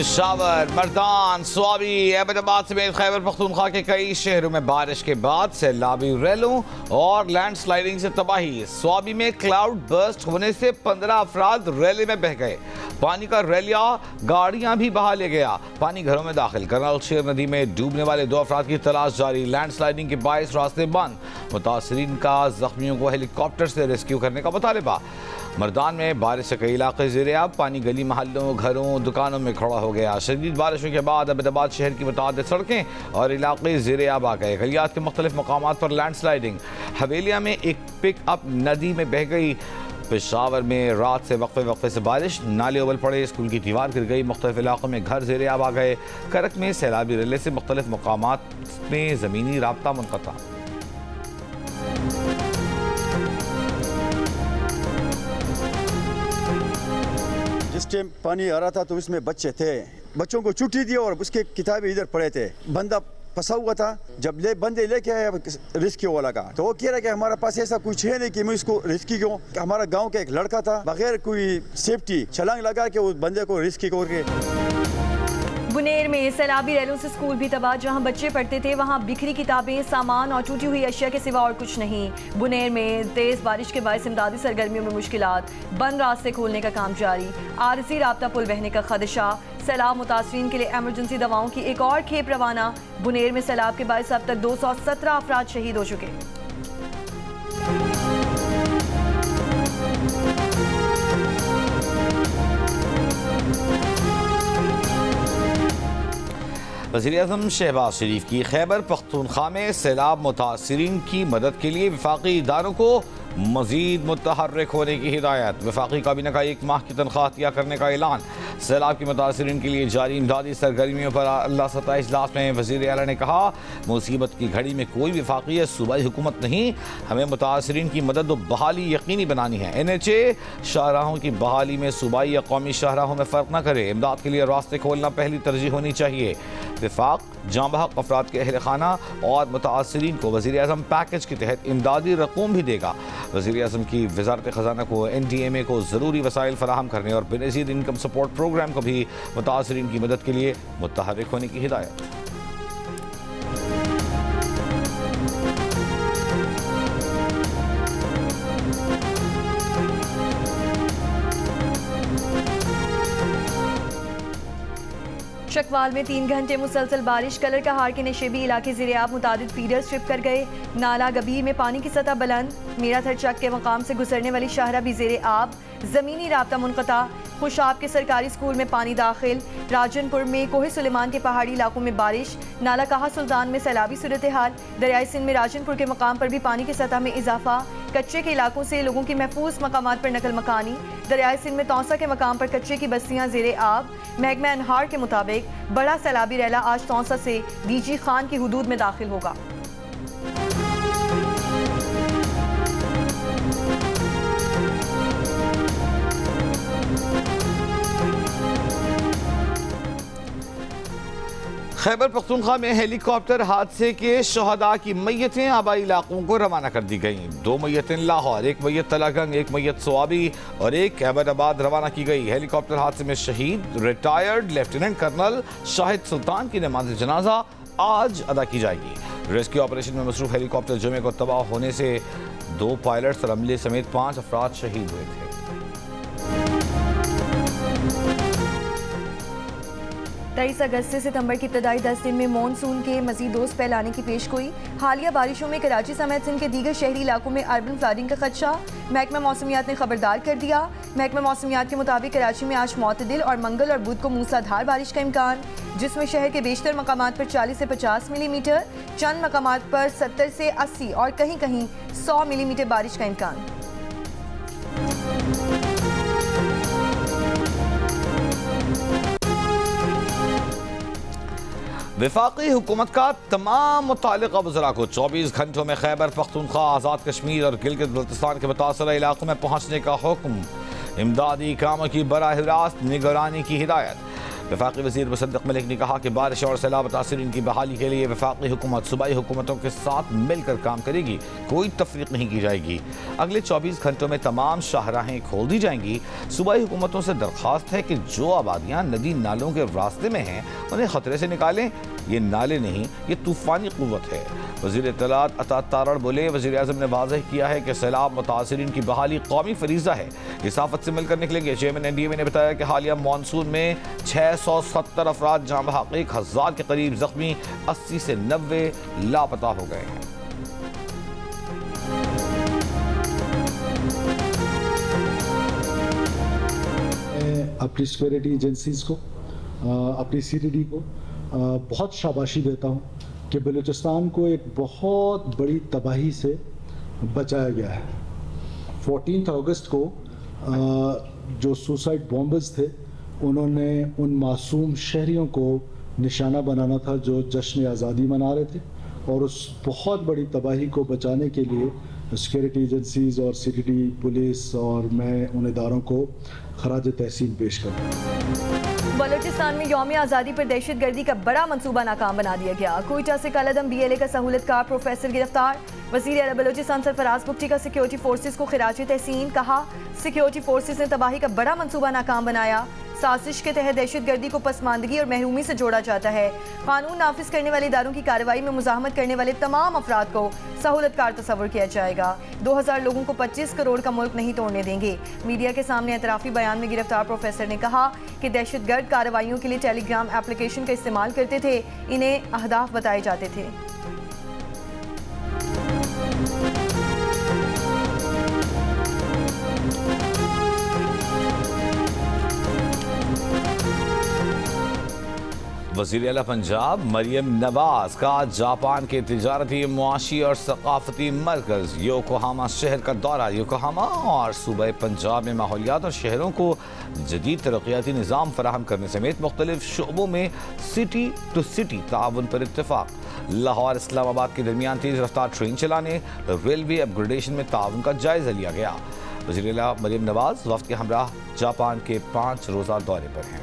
पेशावर, मर्दान, स्वाबी, अहमदाबाद समेत खैबर पख्तूनख्वा के कई शहरों में बारिश के बाद सैलाबी रैलों और लैंड स्लाइडिंग से तबाही। स्वाबी में क्लाउड बर्स्ट होने से 15 अफराद रैले में बह गए। पानी का रैलिया गाड़ियां भी बहा ले गया। पानी घरों में दाखिल। करनाल शेर नदी में डूबने वाले 2 अफराद की तलाश जारी। लैंड स्लाइडिंग के बायस रास्ते बंद। मुतासरीन का जख्मियों को हेलीकॉप्टर से रेस्क्यू करने का मुतालिबा। मर्दान में बारिश से कई इलाके ज़ेर-ए-आब। पानी गली मोहल्लों, घरों, दुकानों में खड़ा हो गया। शदीद बारिशों के बाद अहमदाबाद शहर की मुतादिद सड़कें और इलाके ज़ेर-ए-आब आ गए। गलियात के मुख्तलिफ मकामात पर लैंड स्लाइडिंग। हवेलिया में एक पिकअप नदी में बह गई। पेशावर में रात से वक्फे से बारिश, नाले उबल पड़े, स्कूल की दीवार गिर गई। मुख्तलिफ इलाकों में घर ज़ेर-ए-आब आ गए। करक में सैलाबी रैले से मुख्तलिफ मकामात में ज़मीनी राब्ता मुनक़ता। जिस टाइम पानी आ रहा था तो उसमें बच्चे थे, बच्चों को छुट्टी दी और उसके किताबें इधर पड़े थे। बंदा फंसा हुआ था। जब बंदे लेके आए रेस्क्यू वाला का, तो वो कह रहा कि हमारे पास ऐसा कुछ है नहीं कि मैं इसको रेस्क्यू क्यों। हमारा गांव का एक लड़का था, बगैर कोई सेफ्टी छलांग लगा के उस बंदे को रेस्क्यू करके। बुनेर में सैलाबी रैलों से स्कूल भी तबाह। जहां बच्चे पढ़ते थे वहां बिखरी किताबें, सामान और टूटी हुई अशिया के सिवा और कुछ नहीं। बुनेर में तेज बारिश के बायस इमदादी सरगर्मियों में मुश्किलात। बंद रास्ते खोलने का काम जारी। आरसी राब्ता पुल बहने का खदशा। सैलाब मुतासरीन के लिए एमरजेंसी दवाओं की एक और खेप रवाना। बुनेर में सैलाब के बायस अब तक 217 अफराद शहीद हो चुके। वज़ीर-ए-आज़म शहबाज शरीफ की खैबर पख्तूनख्वा में सैलाब मुतासरीन की मदद के लिए वफाकी इदारों को मज़ीद मुतहर्रिक होने की हिदायत। वफाकी काबीना का 1 माह की तनख्वाह अतिया करने का ऐलान। सैलाब की मुतासरीन के लिए जारी इमदादी सरगर्मियों पर अल्लाह सतह इजलास में वज़ीर आला ने कहा, मुसीबत की घड़ी में कोई वफाकी या सूबाई हुकूमत नहीं, हमें मुतासरीन की मदद व बहाली यकीनी बनानी है। NHA शाहराहों की बहाली में सूबाई या कौमी शाहराहों में फ़र्क न करे। इमदाद के लिए रास्ते खोलना पहली तरजीह होनी चाहिए। इत्तेफाक जाँ बहक अफराद के अहल खाना और मुतासरीन को वज़ीर-ए-आज़म पैकेज के तहत इमदादी रकूम भी देगा। वज़ीर-ए-आज़म की वज़ारत ख़ज़ाना को NDMA को ज़रूरी वसाइल फराहम करने और बेनज़ीर इनकम सपोर्ट प्रोग्राम को भी मुतासरीन की मदद के लिए मुतहर्रिक होने की हिदायत। चकवाल में 3 घंटे मुसलसल बारिश। कलर कहार के नशेबी इलाके ज़ेर-ए-आब। मुतादिद फीडर्स ट्रिप कर गए। नाला गबीर में पानी की सतह बुलंद। मीराथर चक के मकाम से गुजरने वाली शाहरा भी ज़ेर-ए-आब। ज़मीनी राब्ता मुनक़ता। खुशाब के सरकारी स्कूल में पानी दाखिल। राजनपुर में कोहे सुलेमान के पहाड़ी इलाकों में बारिश। नाला कहा सुल्तान में सैलाबी सूरत हाल। दरियाई सिंध में राजनपुर के मकाम पर भी पानी की सतह में इजाफा। कच्चे के इलाकों से लोगों की महफूज मकामात पर नकल मकानी। दरियाई सिंध में तौसा के मकाम पर कच्चे की बस्तियां ज़ेर-ए-आब। महकमा अनहार के मुताबिक बड़ा सैलाबी रैला आज तौसा से DG खान की हुदूद में दाखिल होगा। खैबर पख्तूनख्वा में हेलीकॉप्टर हादसे के शहदा की मैयतें आबाई इलाकों को रवाना कर दी गईं। 2 मैयतें लाहौर, 1 मैयत तलागंग, 1 मैयत स्वाबी और 1 अहमदाबाद रवाना की गई। हेलीकॉप्टर हादसे में शहीद रिटायर्ड लेफ्टिनेंट कर्नल शाहिद सुल्तान की नमाज जनाजा आज अदा की जाएगी। रेस्क्यू ऑपरेशन में मसरूफ हेलीकॉप्टर जुमे को तबाह होने से 2 पायलट्स और अमले समेत 5 अफराद शहीद हुए थे। 23 अगस्त से सितंबर की इब्तदाई 10 दिन में मानसून के मजीद डोज फैलाने की पेशगोई। हालिया बारिशों में कराची समेत सिंध के दीगर शहरी इलाकों में अर्बन फ्लडिंग का खदशा। महकमा मौसमियात ने खबरदार कर दिया। महकमा मौसमियात के मुताबिक कराची में आज मुतदिल और मंगल और बुध को मूसलाधार बारिश का इम्कान, जिसमें शहर के बेशतर मकामात पर 40 से 50 मिलीमीटर, चंद मकामात पर 70 से 80 और कहीं कहीं 100 मिलीमीटर बारिश का इम्कान। वफाकी हुकूमत का तमाम मुतालिका वज़रा को 24 घंटों में खैबर पख्तूनख्वा, आज़ाद कश्मीर और गिलगित बल्तिस्तान के मुतासरा इलाकों में पहुँचने का हुक्म। इमदादी कामों की बराह रास्त निगरानी की हिदायत। वफाकी वज़ीर मुसद्दक़ मलिक ने कहा कि बारिश और सैलाब मुतासिरीन की बहाली के लिए वफाकी हुकूमत सूबाई हुकूमतों के साथ मिलकर काम करेगी, कोई तफरीक नहीं की जाएगी। अगले 24 घंटों में तमाम शाहराहें खोल दी जाएंगी। सूबाई हुकूमतों से दरख्वास्त है कि जो आबादियाँ नदी नालों के रास्ते में हैं उन्हें खतरे से निकालें। ये नाले नहीं, ये तूफ़ानी क़ुव्वत है। वज़ीर इत्तलात अता तारड़ बोले, वज़ीर आज़म ने वाज़ेह किया है कि सैलाब मुतासिरीन की बहाली कौमी फरीज़ा है, इस आफत से मिलकर निकलेंगे। चेयरमैन NDMA ने बताया कि हालिया मानसून में 670 अफराद जाँ बहक, 1000 के करीब जख्मी, 80 से 90 लापता हो गए हैं। अपनी सिक्योरिटी एजेंसीज़ को, अपनी CTD को बहुत शाबाशी देता हूँ कि बलूचिस्तान को एक बहुत बड़ी तबाही से बचाया गया है। 14 अगस्त को जो सुसाइड बॉम्बर्स थे उन्होंने उन मासूम शहरियों को निशाना बनाना था जो जश्न आज़ादी मना रहे थे, और उस बहुत बड़ी तबाही को बचाने के लिए सिक्योरिटी एजेंसीज़ और CTD पुलिस और मैं उन इदारों को खराज तहसीन पेश करता हूँ। बलूचिस्तान में यौम आज़ादी पर दहशत गर्दी का बड़ा मंसूबा नाकाम बना दिया गया। कोयटा से कलअदम BLA का सहूलतकार प्रोफेसर गिरफ्तार। वज़ीर आला बलूचिस्तान सरफराज बुगटी का सिक्योरिटी फोर्सेस को खिराज तहसीन। कहा, सिक्योरिटी फोर्सेस ने तबाही का बड़ा मंसूबा नाकाम बनाया। साजिश के तहत दहशत गर्दी को पसमानदगी और महरूमी से जोड़ा जाता है। कानून नाफिज करने वाले इदारों की कार्रवाई में मुजाहमत करने वाले तमाम अफराद को सहूलतकार तस्वुर किया जाएगा। 2000 लोगों को 25 करोड़ का मुल्क नहीं तोड़ने देंगे। मीडिया के सामने एतराफ़ी बयान में गिरफ्तार प्रोफेसर ने कहा कि दहशत गर्द कार्रवाइयों के लिए टेलीग्राम एप्लीकेशन का इस्तेमाल करते थे, इन्हें अहदाफ बताए जाते थे। वज़ीर आला पंजाब मरियम नवाज का जापान के तिजारती, मुआशी और सकाफती मरकज़ योकोहामा शहर का दौरा। योकोहामा और सूबे पंजाब में माहौलियात और शहरों को जदीद तरक्याती निज़ाम फराहम करने समेत मुख्तलिफ शुबों में सिटी टू सिटी ताउन पर इत्तेफाक। लाहौर इस्लामाबाद के दरमियान तेज़ रफ्तार ट्रेन चलाने, रेलवे अपग्रेडेशन में ताउन का जायज़ा लिया गया। वज़ीर आला मरियम नवाज वफ़द के हमराह जापान के 5 रोज़ा दौरे पर हैं।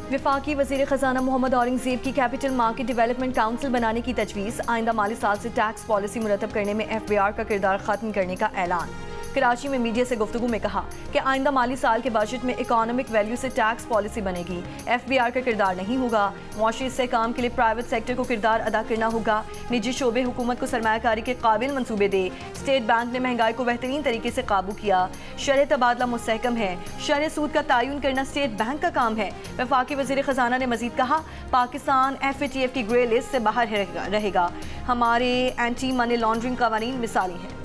वफाकी वज़ीर ख़ज़ाना मोहम्मद औरंगज़ेब की कैपिटल मार्केट डेवलपमेंट काउंसिल बनाने की तजवीज़। आइंदा माली साल से टैक्स पॉलिसी मुरतब करने में FBR का किरदार ख़त्म करने का ऐलान। कराची में मीडिया से गुफ्तगू में कहा कि आइंदा माली साल के बजट में इकोनॉमिक वैल्यू से टैक्स पॉलिसी बनेगी। FBR का किरदार नहीं होगा। मुआशी इस्तेहकाम के लिए प्राइवेट सेक्टर को किरदार अदा करना होगा। निजी शोबे हुकूमत को सरमायाकारी के काबिल मनसूबे दे। स्टेट बैंक ने महंगाई को बेहतरीन तरीके से काबू किया। शरह तबादला मुस्तहकम है। शरह सूद का तयन करना स्टेट बैंक का काम है। वफाकी वज़ीर ख़ज़ाना ने मजीद कहा, पाकिस्तान FATF की ग्रे लिस्ट से बाहर रहेगा। हमारे एंटी मनी लॉन्ड्रिंग कवानीन मिसाली हैं।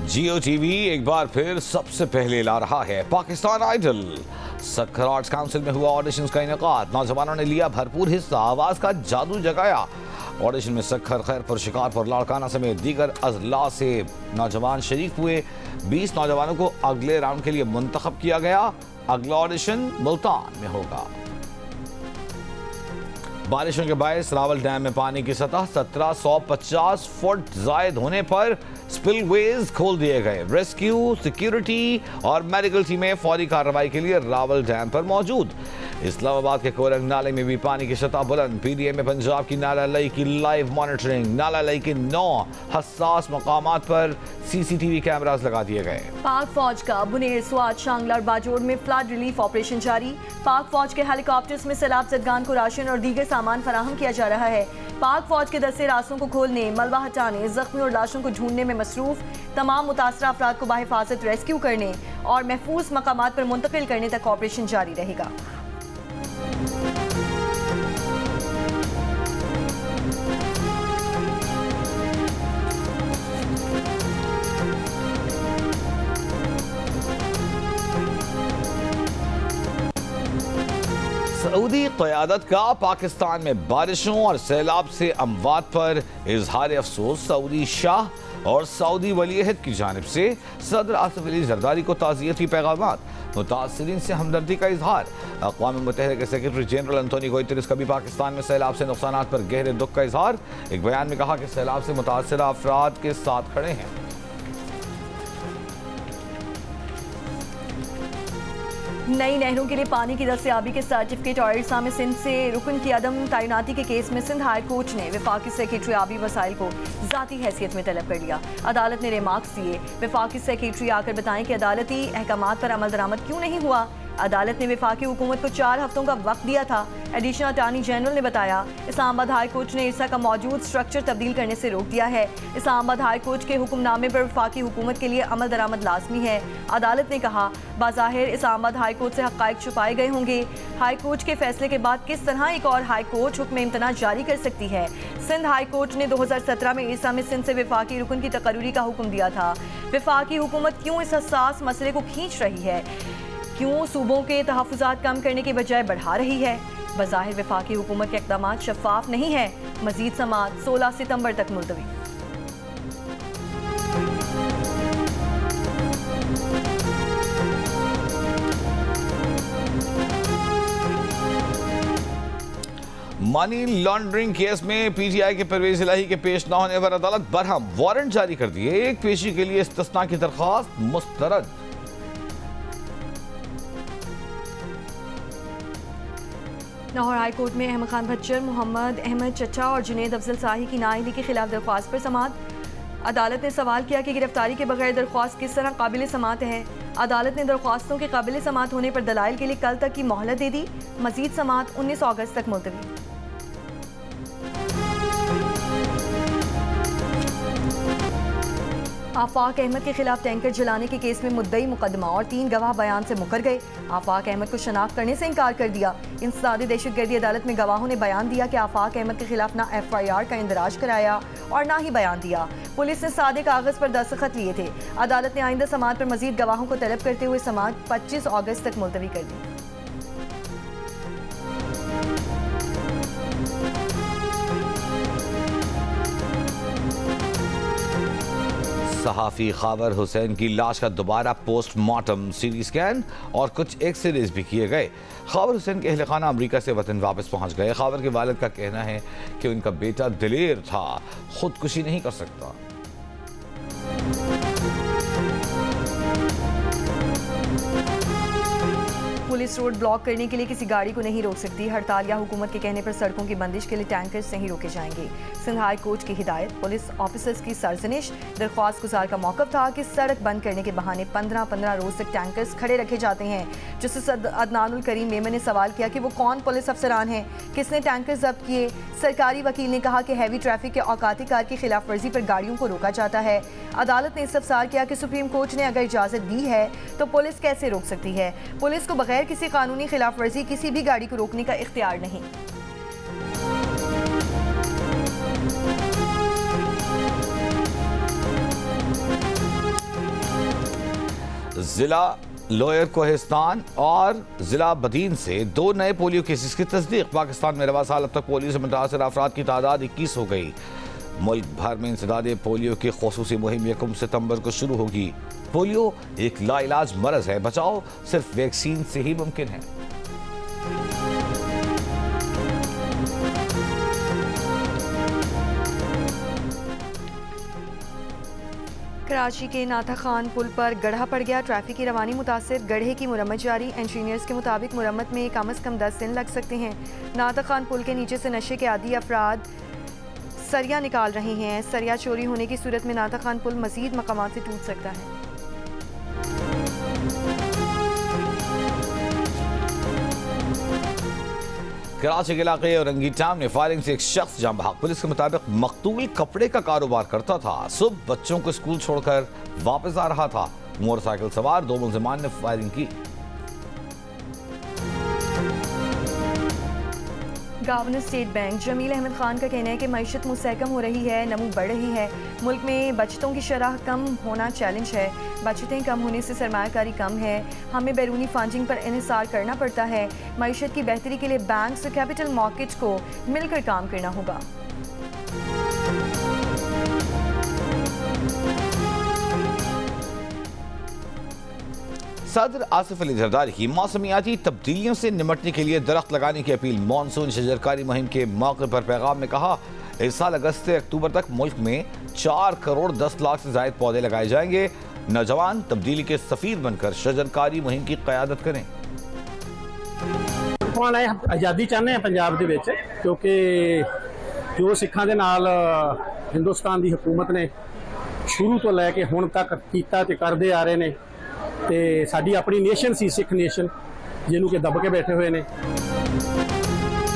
Jio TV एक बार फिर सबसे पहले ला रहा है Pakistan Idol. Sukkur Arts Council में हुआ ऑडिशंस का इनेकाद। नौजवानों ने लिया भरपूर हिस्सा, आवाज का जादू जगाया। ऑडिशन में सक्खर, खैरपुर, शिकारपुर, लाड़काना समेत दीगर अजला से नौजवान शरीक हुए। 20 नौजवानों को अगले राउंड के लिए मुंतखब किया गया। अगला ऑडिशन मुल्तान में होगा। बारिशों के बायस रावल डैम में पानी की सतह 1750 फुट जायद होने पर स्पिलवेज खोल दिए गए। रेस्क्यू, सिक्योरिटी और मेडिकल टीमें फौरी कार्रवाई के लिए रावल डैम पर मौजूद। इस्लामाबाद के कोरंग नाले में भी पानी की सतह बुलंद। PDM में पंजाब की नाला लई की लाइव मॉनिटरिंग। नाला लई के 9 हसास मकामात पर CCTV कैमरास लगा दिए गए। पाक फौज का बुनेर, स्वात, शांगला और बाजोड़ में फ्लड रिलीफ ऑपरेशन जारी। पाक फौज के हेलीकॉप्टर्स में सैलाब ज़दगान को राशन और दीगर सामान फराहम किया जा रहा है। पाक फौज के दस्ते रास्तों को खोलने, मलबा हटाने, जख्मी और लाशों को ढूंढने में मसरूफ। तमाम मुतासरा अफराद को बाहिफाजत रेस्क्यू करने और महफूज मकामात पर मुंतकिल करने तक ऑपरेशन जारी रहेगा। सऊदी क़यादत का पाकिस्तान में बारिशों और सैलाब से अमवात पर इजहार अफसोस। सऊदी शाह और सऊदी वली-ए-अहद की जानिब से सदर आसिफ अली जरदारी को ताज़ियती पैगामात, मुतासिरीन से हमदर्दी का इजहार। अक़वाम मुत्तहिदा के सेक्रेटरी जनरल एंटोनियो गुतेरेस का भी पाकिस्तान में सैलाब से नुकसानात पर गहरे दुख का इजहार। एक बयान में कहा कि सैलाब से मुतासरा अफराद के साथ खड़े हैं। नई नहरों के लिए पानी की दस्तयाबी के सर्टिफिकेट और इरसा में सिंध से रुकन की अदम तैनाती के केस में सिंध हाई कोर्ट ने वफाकी सेक्रेटरी आबी वसाइल को जाती हैसियत में तलब कर लिया। अदालत ने रिमार्क्स दिए। वफाकी सेक्रेटरी आकर बताएं कि अदालती अहकामात पर अमल दरामद क्यों नहीं हुआ। अदालत ने वफाकी हुकूमत को 4 हफ्तों का वक्त दिया था। एडिशनल अटॉर्नी जनरल ने बताया इस्लामाबाद हाई कोर्ट ने इरसा का मौजूद स्ट्रक्चर तब्दील करने से रोक दिया है। इस्लामाबाद हाई कोर्ट के हुक्मनामे पर वफाकी हुकूमत के लिए अमल दरामद लाजमी है। अदालत ने कहा बाज़ाहिर इस्लामाबाद हाई कोर्ट से हक़ाइक़ छुपाए गए होंगे। हाई कोर्ट के फैसले के बाद किस तरह एक और हाई कोर्ट हुक्म इम्तना जारी कर सकती है। सिंध हाई कोर्ट ने 2017 में इरसा में सिंध से वफाकी रुकन की तकर्री का हुक्म दिया था। वफाकी हुकूमत क्यों इस हसास मसले को खींच रही है, क्यों सूबों के तहफ़्फ़ुज़ात कम करने के बजाय बढ़ा रही है। बज़ाहिर वफाकी हुकूमत के इक़दामात शफ़ाफ नहीं है। मज़ीद समाअत 16 सितंबर तक मुलतवी। मनी लॉन्ड्रिंग केस में पीटीआई के परवेज इलाही के पेश न होने पर अदालत बरहम वारंट जारी कर दिए। एक पेशी के लिए इस्तिस्ना की दरख्वास्त मुस्तरद। लाहौर हाई कोर्ट में अहमद खान भच्चर, मोहम्मद अहमद चचा और जुनेद अफजल शाही की नाअहली के खिलाफ दरख्वास्त पर समाअत। अदालत ने सवाल किया कि गिरफ्तारी के बगैर दरख्वास्त किस तरह काबिल समाअत है। अदालत ने दरख्वास्तों के काबिल समाअत होने पर दलाइल के लिए कल तक की मोहलत दे दी। मजीद समाअत 19 अगस्त तक मुलतवी। आफाक अहमद के खिलाफ टैंकर जलाने के केस में मुद्दई मुकदमा और 3 गवाह बयान से मुकर गए। आफाक अहमद को शनाख्त करने से इनकार कर दिया। इंसदादी दहशतगर्दी अदालत में गवाहों ने बयान दिया कि आफाक अहमद के खिलाफ ना FIR का इंदराज कराया और ना ही बयान दिया। पुलिस ने सादे कागज पर दस्तखत लिए थे। अदालत ने आइंदा समाअत पर मजीद गवाहों को तलब करते हुए समाअत 25 अगस्त तक मुलतवी कर दी। सहाफ़ी खावर हुसैन की लाश का दोबारा पोस्टमार्टम, सीटी स्कैन और कुछ एक्सरेज भी किए गए। खावर हुसैन के अहले खाना अमरीका से वतन वापस पहुंच गए। खावर के वालिद का कहना है कि उनका बेटा दिलेर था, खुदकुशी नहीं कर सकता। पुलिस रोड ब्लॉक करने के लिए किसी गाड़ी को नहीं रोक सकती। हड़ताल या हुकूमत के कहने पर सड़कों की बंदिश के लिए टैंकर्स नहीं रोके जाएंगे। सिंध हाई कोर्ट की हिदायत। पुलिस ऑफिसर्स की सरजनिश। दरख्वास्त गुजार का मौक़िफ़ था कि सड़क बंद करने के बहाने 15-15 रोज तक टैंकर्स खड़े रखे जाते हैं। जस्टिस अदनानुल करीम मेमन ने सवाल किया कि वो कौन पुलिस अफसरान हैं, किसने टैंकर जब्त किए। सरकारी वकील ने कहा कि हैवी ट्रैफिक के औकाती कार की खिलाफ वर्जी पर गाड़ियों को रोका जाता है। अदालत ने इस्तफसार किया कि सुप्रीम कोर्ट ने अगर इजाज़त दी है तो पुलिस कैसे रोक सकती है। पुलिस को बगैर किसी कानूनी खिलाफ वर्जी किसी भी गाड़ी को रोकने का इख्तियार नहीं। जिला लोअर कोहिस्तान और जिला बदीन से 2 नए पोलियो केसेस की तस्दीक। पाकिस्तान में रवा साल अब तक पोलियो से मुतासर अफराद की तादाद 21 हो गई। मुल्क भर में इंसदादे पोलियो की ख़ुसूसी मुहिम 1 सितंबर को शुरू होगी। पोलियो एक लाइलाज मरज है, बचाव सिर्फ वैक्सीन से ही मुमकिन है। कराची के नाथा खान पुल पर गड्ढा पड़ गया। ट्रैफिक की रवानी मुतासिर। गड्ढे की मुरम्मत जारी। इंजीनियर्स के मुताबिक मुरम्मत में कम अज़ कम 10 दिन लग सकते हैं। नाथा खान पुल के नीचे से नशे के आदी अफराद सरिया निकाल रहे हैं। सरिया चोरी होने की सूरत में नाथा खान पुल मजीद मकामात से टूट सकता है। कराची के इलाके औरंगी टाउन में फायरिंग से एक शख्स जान बहक। पुलिस के मुताबिक मकतूल कपड़े का कारोबार करता था। सुबह बच्चों को स्कूल छोड़कर वापस आ रहा था। मोटरसाइकिल सवार 2 मुलजिमान ने फायरिंग की। Governor State Bank Jamil Ahmed Khan का कहना है कि मईशत मुस्तहकम हो रही है, नमू बढ़ रही है। मुल्क में बचतों की शरह कम होना चैलेंज है। बचतें कम होने से सरमायाकारी कम है। हमें बैरूनी फंडिंग पर इन्हिसार करना पड़ता है। मईशत की बेहतरी के लिए बैंक से कैपिटल मार्केट्स को मिलकर काम करना होगा। सदर आसिफ अली जरदारी की मौसमियाती तब्दीलियों से निमटने के लिए दरख्त लगाने की अपील। मानसून शजरकारी मुहिम के मौके पर पैगाम में कहा, इस साल अगस्त से अक्टूबर तक मुल्क में 4 करोड़ 10 लाख से ज्यादा पौधे लगाए जाएंगे। नौजवान तब्दीली के सफीर बनकर शजरकारी मुहिम की क़यादत करें। आज़ादी चाहते हैं पंजाब दे विच, क्योंकि जो सिखां दे नाल हिंदुस्तान की हुकूमत ने शुरू तो लैके हुण तक कीता ते करदे आ रहे ने, ते साडी अपनी नेशन सी सिख नेशन, जिन्हों के दब के बैठे हुए ने।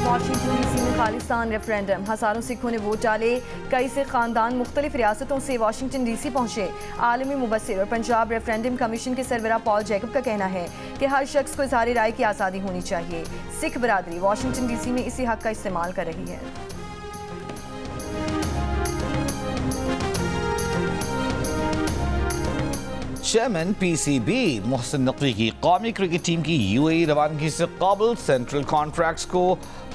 वाशिंगटन डीसी में खालिस्तान रेफरेंडम, हजारों सिखों ने वोट डाले। कई सिख खानदान मुख्तलिफ रियासतों से वाशिंगटन डीसी पहुंचे। आलमी मुबस्सिर और पंजाब रेफरेंडम कमीशन के सरबराह पॉल जैकब का कहना है कि हर शख्स को इज़हार राय की आज़ादी होनी चाहिए। सिख बरादरी वाशिंगटन डीसी में इसी हक का इस्तेमाल कर रही है। चेयरमैन पीसीबी मोहसिन नकवी की कौमी क्रिकेट टीम की यूएई रवानगी से काबिल सेंट्रल कॉन्ट्रैक्ट्स को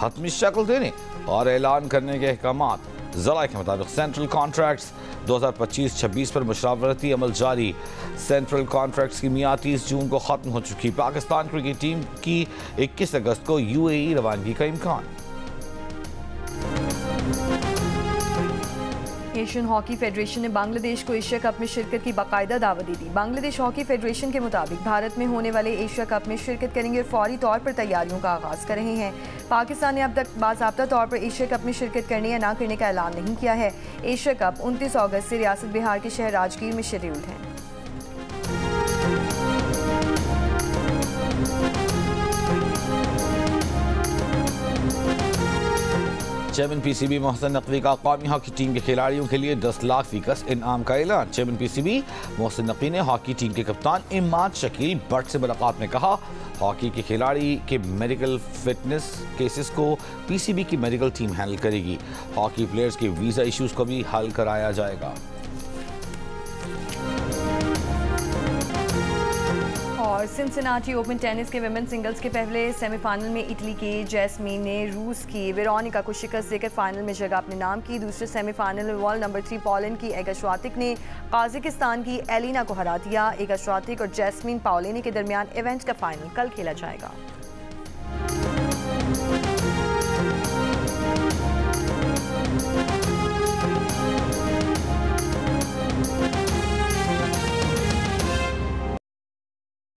हतमी शक्ल देने और ऐलान करने के अहकामात। ज़राए के मुताबिक सेंट्रल कॉन्ट्रैक्ट्स 2025-26 पर मुशावरती अमल जारी। सेंट्रल कॉन्ट्रैक्ट्स की मियाद 30 जून को ख़त्म हो चुकी। पाकिस्तान क्रिकेट टीम की 21 अगस्त को यूएई रवानगी का इम्कान। एशियन हॉकी फेडरेशन ने बांग्लादेश को एशिया कप में शिरकत की बाकायदा दावत दी थी। बांग्लादेश हॉकी फेडरेशन के मुताबिक भारत में होने वाले एशिया कप में शिरकत करेंगे और फौरी तौर पर तैयारियों का आगाज़ कर रहे हैं। पाकिस्तान ने अब तक बाज़ाब्ता तौर पर एशिया कप में शिरकत करने या ना करने का ऐलान नहीं किया है। एशिया कप 29 अगस्त से रियासत बिहार के शहर राजगीर में शेड्यूल्ड है। चेयरमैन पीसीबी मोहसिन नकवी का कौमी हॉकी टीम के खिलाड़ियों के लिए 10 लाख फीकस इनाम का ऐलान। चेयरमैन पीसीबी मोहसिन नकवी ने हॉकी टीम के कप्तान इमाद शकील भट्ट से मुलाकात में कहा, हॉकी के खिलाड़ी के मेडिकल फिटनेस केसेस को पीसीबी की मेडिकल टीम हैंडल करेगी। हॉकी प्लेयर्स के वीज़ा इश्यूज को भी हल कराया जाएगा। और सिंसिनाटी ओपन टेनिस के विमेन सिंगल्स के पहले सेमीफाइनल में इटली की जैस्मीन ने रूस की वेरोनिका को शिकस्त देकर फाइनल में जगह अपने नाम की। दूसरे सेमीफाइनल में वर्ल्ड नंबर 3 पोलैंड की एगा श्वातिक ने काजाकिस्तान की एलिना को हरा दिया। एगा श्वातिक और जैस्मीन पाओलिनी के दरमियान इवेंट का फाइनल कल खेला जाएगा।